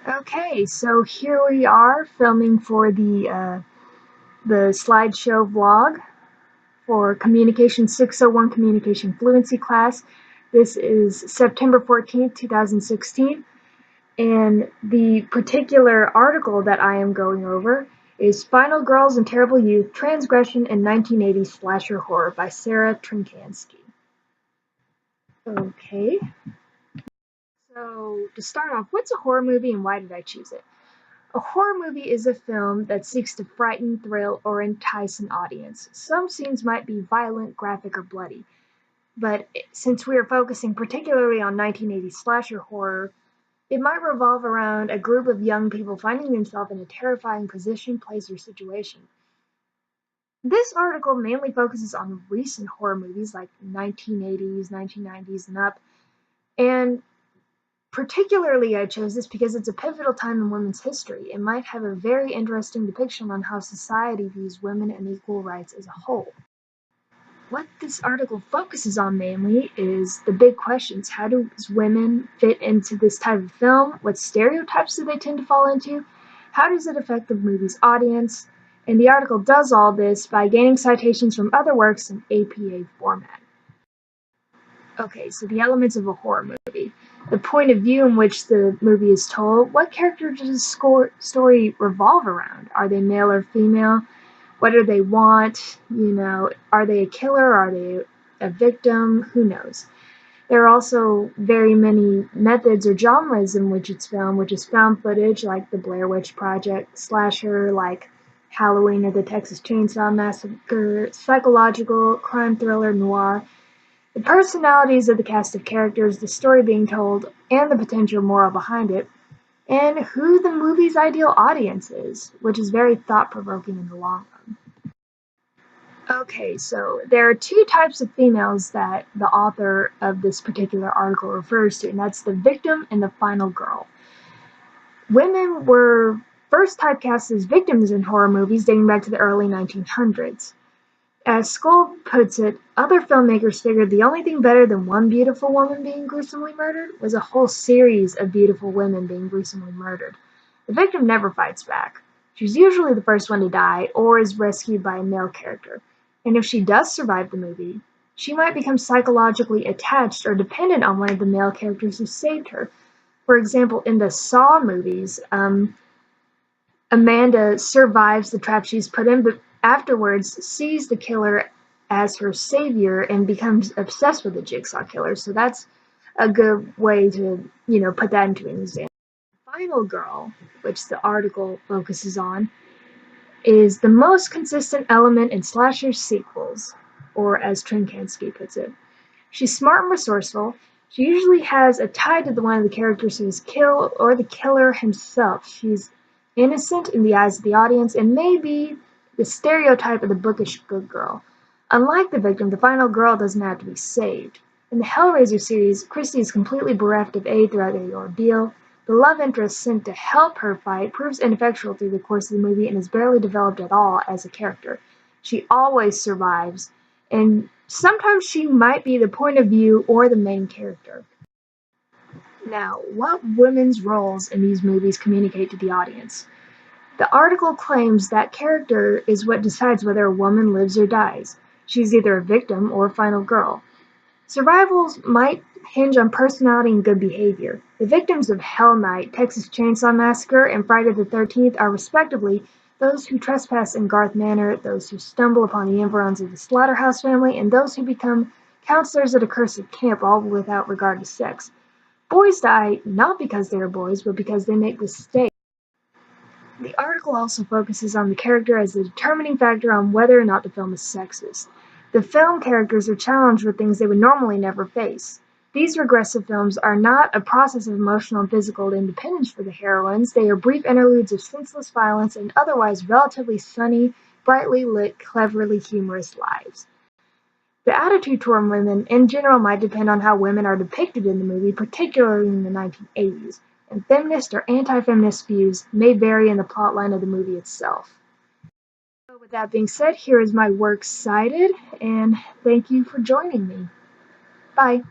Okay, so here we are filming for the slideshow vlog for Communication 601 Communication Fluency class. This is September 14th, 2016, and the particular article that I am going over is Final Girls and Terrible Youth, Transgression in 1980s Slasher Horror by Sarah Trinkansky. Okay, so to start off, what's a horror movie and why did I choose it? A horror movie is a film that seeks to frighten, thrill, or entice an audience. Some scenes might be violent, graphic, or bloody, but since we are focusing particularly on 1980s slasher horror, it might revolve around a group of young people finding themselves in a terrifying position, place, or situation. This article mainly focuses on recent horror movies like 1980s, 1990s, and up, and particularly, I chose this because it's a pivotal time in women's history. It might have a very interesting depiction on how society views women and equal rights as a whole. What this article focuses on mainly is the big questions. How do women fit into this type of film? What stereotypes do they tend to fall into? How does it affect the movie's audience? And the article does all this by gaining citations from other works in APA format. Okay, so the elements of a horror movie. The point of view in which the movie is told. What character does the story revolve around? Are they male or female? What do they want? Are they a killer? Are they a victim? Who knows? There are also very many methods or genres in which it's filmed, which is found footage, like the Blair Witch Project, slasher, like Halloween or the Texas Chainsaw Massacre, psychological, crime thriller, noir, the personalities of the cast of characters, the story being told, and the potential moral behind it, and who the movie's ideal audience is, which is very thought-provoking in the long run. Okay, so there are two types of females that the author of this particular article refers to, and that's the victim and the final girl. Women were first typecast as victims in horror movies dating back to the early 1900s. As Skoll puts it, other filmmakers figured the only thing better than one beautiful woman being gruesomely murdered was a whole series of beautiful women being gruesomely murdered. The victim never fights back. She's usually the first one to die or is rescued by a male character. And if she does survive the movie, she might become psychologically attached or dependent on one of the male characters who saved her. For example, in the Saw movies, Amanda survives the trap she's put in, but afterwards sees the killer as her savior and becomes obsessed with the Jigsaw killer. So that's a good way to, put that into an example. Final Girl, which the article focuses on, is the most consistent element in slasher sequels, or as Trinkansky puts it. She's smart and resourceful. She usually has a tie to one of the characters who is killed or the killer himself. She's innocent in the eyes of the audience and may be the stereotype of the bookish good girl. Unlike the victim, the final girl doesn't have to be saved. In the Hellraiser series, Christy is completely bereft of aid throughout the ordeal. The love interest sent to help her fight proves ineffectual through the course of the movie and is barely developed at all as a character. She always survives, and sometimes she might be the point of view or the main character. Now, what women's roles in these movies communicate to the audience? The article claims that character is what decides whether a woman lives or dies. She's either a victim or a final girl. Survivals might hinge on personality and good behavior. The victims of Hell Night, Texas Chainsaw Massacre, and Friday the 13th are respectively those who trespass in Garth Manor, those who stumble upon the environs of the Slaughterhouse family, and those who become counselors at a cursed camp, all without regard to sex. Boys die not because they are boys, but because they make mistakes. The article also focuses on the character as the determining factor on whether or not the film is sexist. The film characters are challenged with things they would normally never face. These regressive films are not a process of emotional and physical independence for the heroines. They are brief interludes of senseless violence and otherwise relatively sunny, brightly lit, cleverly humorous lives. The attitude toward women in general might depend on how women are depicted in the movie, particularly in the 1980s, and feminist or anti-feminist views may vary in the plotline of the movie itself. So with that being said, here is my works cited, and thank you for joining me. Bye.